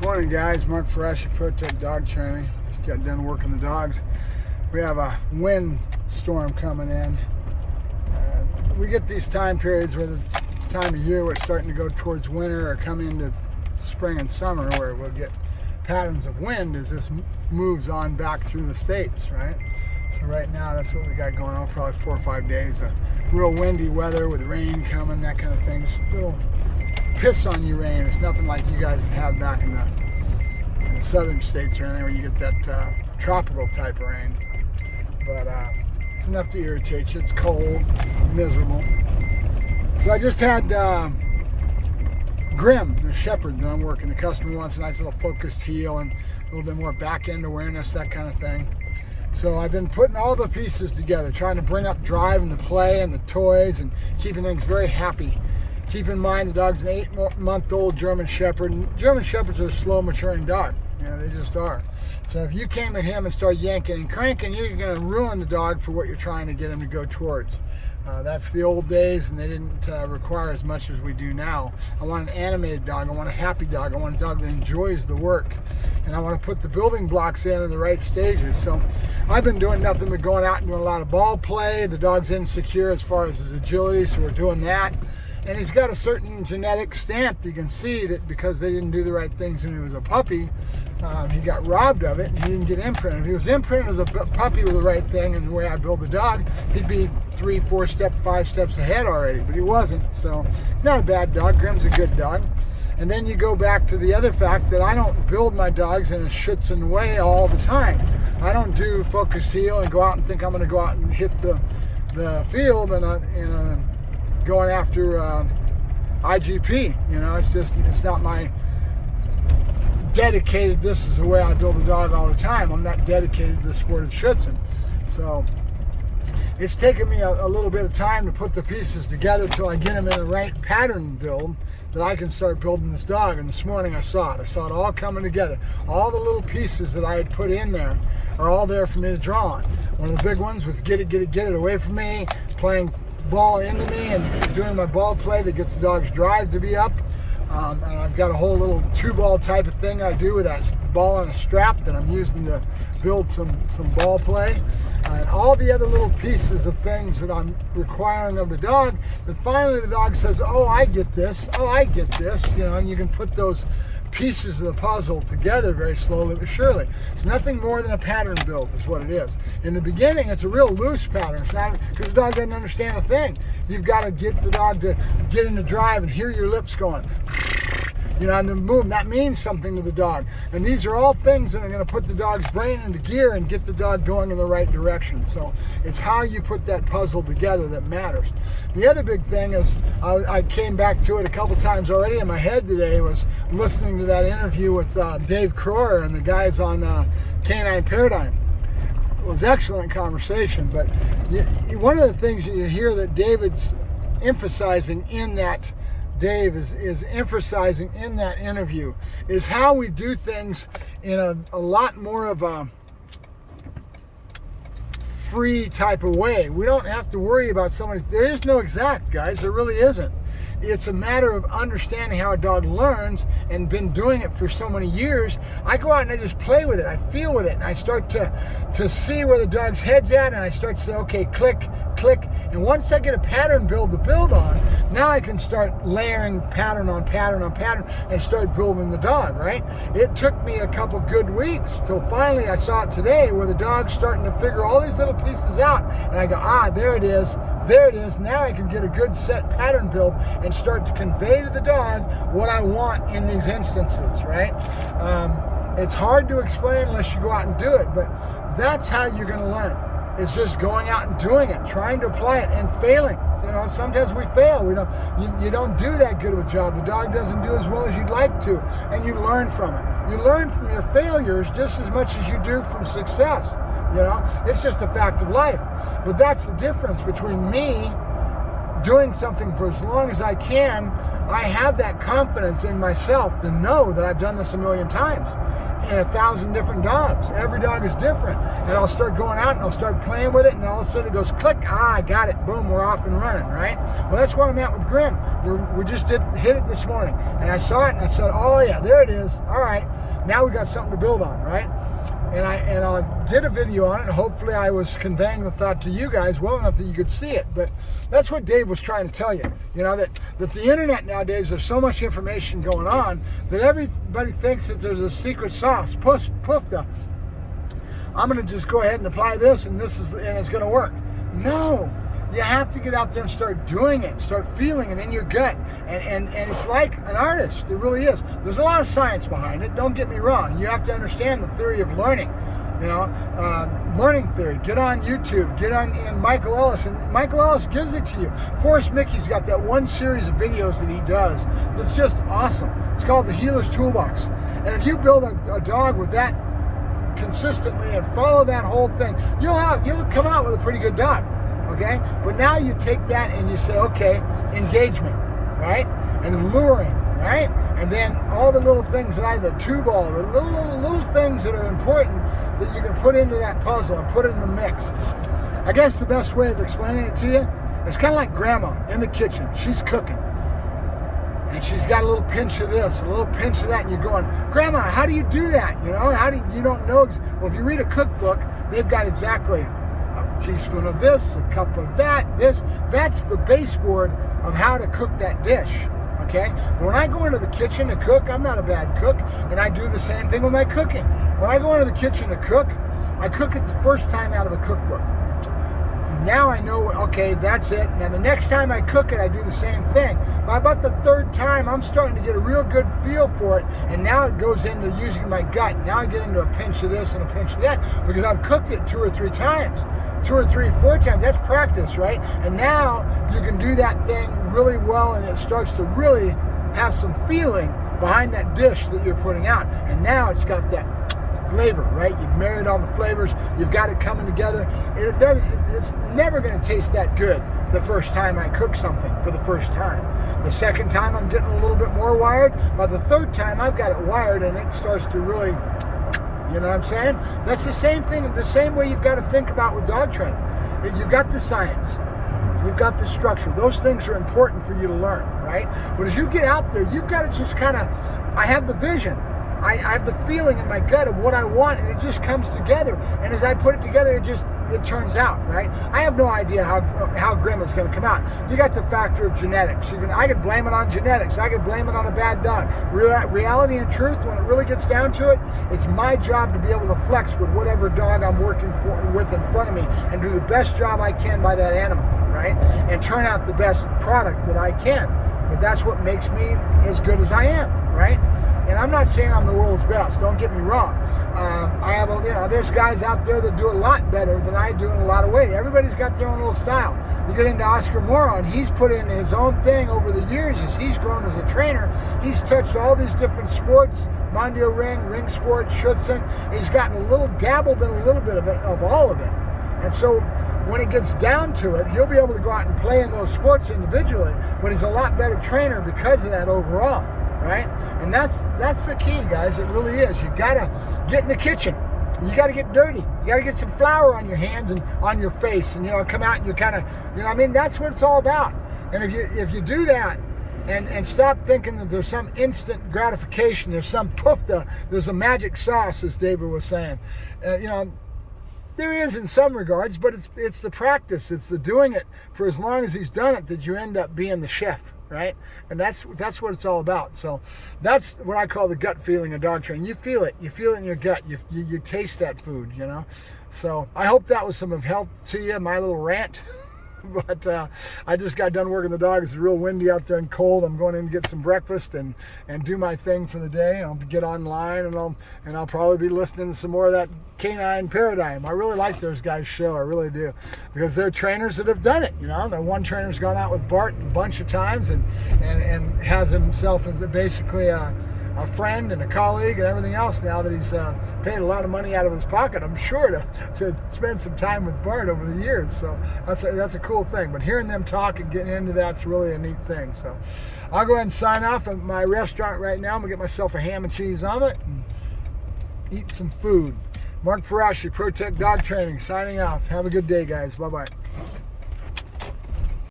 Morning guys, Mark Ferrasci, Protect Dog Training. Just got done working the dogs. We have a wind storm coming in. We get these time periods where the time of year we're starting to go towards winter or come into spring and summer where we'll get patterns of wind as this moves on back through the states, right? So right now that's what we got going on, probably 4 or 5 days of real windy weather with rain coming, that kind of thing. Still piss on you rain. It's nothing like you guys have back in the southern states or anything where you get that tropical type of rain. But it's enough to irritate you. It's cold, miserable. So I just had Grim, the shepherd that I'm working. The customer wants a nice little focused heel and a little bit more back end awareness, that kind of thing. So I've been putting all the pieces together, trying to bring up drive and the play and the toys and keeping things very happy. Keep in mind the dog's an 8-month-old German Shepherd, and German Shepherds are a slow maturing dog. You know, they just are. So if you came at him and started yanking and cranking, you're going to ruin the dog for what you're trying to get him to go towards. That's the old days, and they didn't require as much as we do now. I want an animated dog. I want a happy dog. I want a dog that enjoys the work. And I want to put the building blocks in the right stages. So I've been doing nothing but going out and doing a lot of ball play. The dog's insecure as far as his agility, so we're doing that. And he's got a certain genetic stamp. You can see that because they didn't do the right things when he was a puppy, he got robbed of it and he didn't get imprinted. If he was imprinted as a puppy with the right thing and the way I build the dog, he'd be 3, 4 steps, 5 steps ahead already, but he wasn't. So not a bad dog. Grim's a good dog. And then you go back to the other fact that I don't build my dogs in a Schützen way all the time. I don't do focused heel and go out and think I'm going to go out and hit the field in a going after IGP. You know, it's not my dedicated, this is the way I build a dog all the time. I'm not dedicated to the sport of Schützen. So it's taken me a little bit of time to put the pieces together till I get them in the right pattern build that I can start building this dog. And this morning I saw it all coming together. All the little pieces that I had put in there are all there for me to draw on. One of the big ones was get it away from me, playing ball into me and doing my ball play that gets the dog's drive to be up. And I've got a whole little 2-ball type of thing I do with that ball on a strap that I'm using to build some ball play. And all the other little pieces of things that I'm requiring of the dog, that finally the dog says, oh, I get this, you know, and you can put those pieces of the puzzle together very slowly but surely. It's nothing more than a pattern build is what it is. In the beginning, it's a real loose pattern. It's not because the dog doesn't understand a thing. You've got to get the dog to get into drive and hear your lips going. You know, and the boom, that means something to the dog. And these are all things that are going to put the dog's brain into gear and get the dog going in the right direction. So it's how you put that puzzle together that matters. The other big thing is, I came back to it a couple times already in my head today, was listening to that interview with David Kroyer and the guys on Canine Paradigm. It was excellent conversation, but one of the things you hear that David's emphasizing in that is emphasizing in that interview is how we do things in a lot more of a free type of way. We don't have to worry about somebody. There is no exact, guys. There really isn't. It's a matter of understanding how a dog learns, and been doing it for so many years. I go out and I just play with it. I feel with it, and I start to see where the dog's head's at, and I start to say, okay, click, click. And once I get a pattern build to build on, now I can start layering pattern on pattern on pattern and start building the dog, right? It took me a couple good weeks till finally I saw it today where the dog's starting to figure all these little pieces out, and I go, there it is. There it is. Now I can get a good set pattern build and start to convey to the dog what I want in these instances, right? It's hard to explain unless you go out and do it, but that's how you're going to learn. It's just going out and doing it, trying to apply it and failing. You know, sometimes we fail. You don't do that good of a job. The dog doesn't do as well as you'd like to, and you learn from it. You learn from your failures just as much as you do from success. You know, it's just a fact of life. But that's the difference between me doing something for as long as I can I have that confidence in myself to know that I've done this a million times in 1,000 different dogs. Every dog is different. And I'll start going out and I'll start playing with it, and all of a sudden it goes click, I got it, boom, we're off and running, right? Well, that's where I'm at with Grim. We just hit it this morning, and I saw it and I said, oh yeah, there it is. All right, now we got something to build on, right? And I did a video on it, and hopefully I was conveying the thought to you guys well enough that you could see it. But that's what Dave was trying to tell you. You know, that the internet nowadays, there's so much information going on that everybody thinks that there's a secret sauce. Poofda. I'm going to just go ahead and apply this, and it's going to work. No. You have to get out there and start doing it, start feeling it in your gut. And it's like an artist, it really is. There's a lot of science behind it, don't get me wrong. You have to understand the theory of learning, you know, learning theory. Get on YouTube, in Michael Ellis, and Michael Ellis gives it to you. Forrest Mickey's got that one series of videos that he does that's just awesome. It's called The Healer's Toolbox. And if you build a dog with that consistently and follow that whole thing, you'll come out with a pretty good dog. Okay, but now you take that and you say, okay, engagement, right? And then luring, right? And then all the little things that the two ball, the little things that are important that you can put into that puzzle and put it in the mix. I guess the best way of explaining it to you is kind of like grandma in the kitchen. She's cooking, and she's got a little pinch of this, a little pinch of that, and you're going, Grandma, how do you do that? You know, you don't know. Well, if you read a cookbook, they've got exactly teaspoon of this, a cup of that's the baseboard of how to cook that dish. Okay, when I go into the kitchen to cook, I'm not a bad cook, and I do the same thing with my cooking. When I go into the kitchen to cook, I cook it the first time out of a cookbook. Now I know, okay, that's it. Now the next time I cook it, I do the same thing. By about the third time, I'm starting to get a real good feel for it, and now it goes into using my gut. Now I get into a pinch of this and a pinch of that because I've cooked it 2 or 3 times. 2 or 3, 4 times, that's practice, right? And now you can do that thing really well, and it starts to really have some feeling behind that dish that you're putting out. And now it's got that flavor, right? You've married all the flavors, you've got it coming together. It's never going to taste that good the first time I cook something for the first time. The second time I'm getting a little bit more wired. By the third time I've got it wired, and it starts to really, you know what I'm saying? That's the same thing, the same way you've got to think about with dog training. You've got the science, you've got the structure. Those things are important for you to learn, right? But as you get out there, you've got to just kind of, I have the vision. I have the feeling in my gut of what I want, and it just comes together. And as I put it together, it turns out, right? I have no idea how Grim is going to come out. You got the factor of genetics. I could blame it on genetics. I could blame it on a bad dog. Reality and truth, when it really gets down to it, it's my job to be able to flex with whatever dog I'm working with in front of me and do the best job I can by that animal, right? And turn out the best product that I can. But that's what makes me as good as I am, right? And I'm not saying I'm the world's best, don't get me wrong. There's guys out there that do a lot better than I do in a lot of ways. Everybody's got their own little style. You get into Oscar Moron, he's put in his own thing over the years as he's grown as a trainer. He's touched all these different sports, Mondio ring sport, Schutzen. He's gotten dabbled in a little bit of all of it. And so when it gets down to it, he'll be able to go out and play in those sports individually, but he's a lot better trainer because of that overall. Right? And that's the key, guys. It really is. You gotta get in the kitchen. You gotta get dirty. You gotta get some flour on your hands and on your face, and come out and you're kind of, that's what it's all about. And if you do that and stop thinking that there's some instant gratification, there's some poofda, there's a magic sauce, as David was saying. There is in some regards, but it's the practice, it's the doing it for as long as he's done it that you end up being the chef. Right? And that's what it's all about. So that's what I call the gut feeling of dog training. You feel it in your gut. You taste that food, So I hope that was some of help to you, my little rant. But I just got done working the dog. It's real windy out there and cold. I'm going in to get some breakfast and do my thing for the day. I'll get online and I'll probably be listening to some more of that Canine Paradigm. I really like those guys' show. I really do, because they're trainers that have done it. The one trainer's gone out with Bart a bunch of times and has himself as basically a a friend and a colleague and everything else now that he's paid a lot of money out of his pocket, I'm sure, to spend some time with Bart over the years. So that's a cool thing. But hearing them talk and getting into that's really a neat thing. So I'll go ahead and sign off at my restaurant right now. I'm going to get myself a ham and cheese omelet and eat some food. Mark Ferrasci, ProTech Dog Training, signing off. Have a good day, guys. Bye-bye.